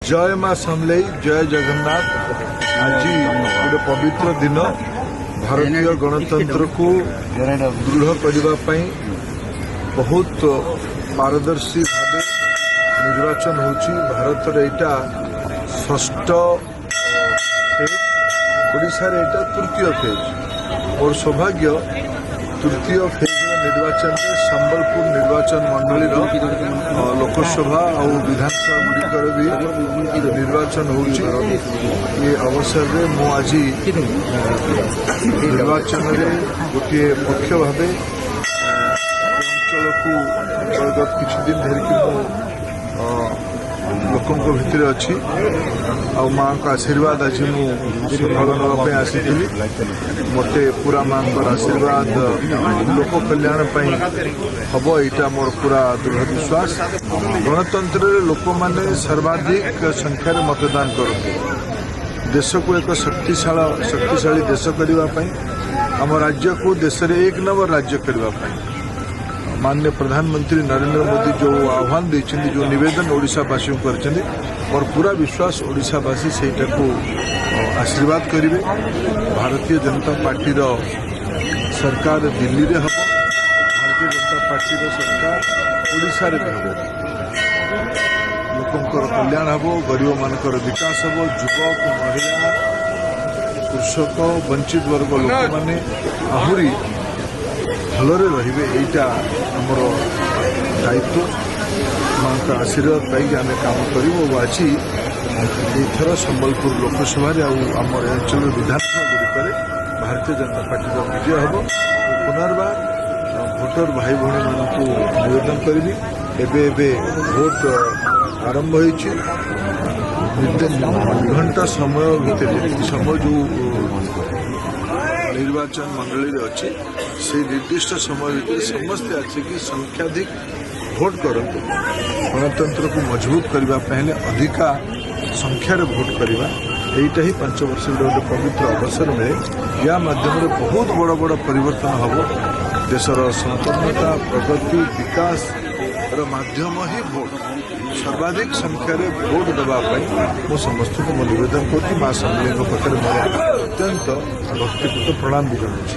जय माँ समलेई जय जगन्नाथ। आज गोटे पवित्र दिन भारतीय गणतंत्र को दृढ़ करने बहुत पारदर्शी भाव निर्वाचन होची। भारत एटा षष्ठ फेज, ओडिशा रे एटा तृतीय फेज और सौभाग्य तृतीय फेज निर्वाचन में संबलपुर निर्वाचन मंडली लोकसभा और विधानसभा गुड़िकर भी निर्वाचन होची। ये अवसर में मु आज निर्वाचन में गोटे मुख्य भाव अंचल को गत किछि दिन धरिकी लोकों भितर अच्छी माँ का आशीर्वाद आज मुझे फल नापी आसी मते पूरा माँ आशीर्वाद लोक कल्याण हम यहाँ मोर पूरा दृढ़ विश्वास। गणतंत्र लोक मैंने सर्वाधिक संख्यार मतदान करते देश को एक शक्तिशाली देश करने आम राज्य को देश में एक नंबर राज्य करने माननीय प्रधानमंत्री नरेंद्र मोदी जो आह्वान देते जो निवेदन ओडिशावासी को करते और पूरा विश्वास ओडिशावासी से आशीर्वाद करेंगे। भारतीय जनता पार्टी सरकार दिल्ली रे हम, भारतीय जनता पार्टी सरकार ओडिशा रे हम। लोकंकर कल्याण हम, गरीब मानकर विकास हम, युवक महिला कृषक वंचित वर्ग लोक मैंने आहरी भलरे रहिबे एटा हमर दायित्व। माँ का आशीर्वाद पाई आम काम करूँ। आज एथर संबलपुर लोकसभा आम अंचल विधानसभा गुड़िक भारतीय जनता पार्टी विजय हम। पुनर्बार भोटर भाई भौणी मानक निवेदन करी एबे भोट आरंभ होइछि। घंटा समय भितर समय जो निर्वाचन मंडली अच्छी से निर्दिष्ट समय भितर समस्ते आसिक संख्याधिक भोट करते गणतंत्र को मजबूत करने अधिका संख्यार भोट करवा यहीटा ही 5 वर्ष गोटे पवित्र अवसर में या माध्यम बहुत बड़ बड़ परिवर्तन हम। देशर संपन्नता प्रगति विकास माध्यम ही भोट सर्वाधिक संख्यार भोट देवाई मु समस्त को निवेदन करुँ। माँ समलेई पाखे मोर अत्यंत भक्तिपूत प्रणाम भी जनाऊँ।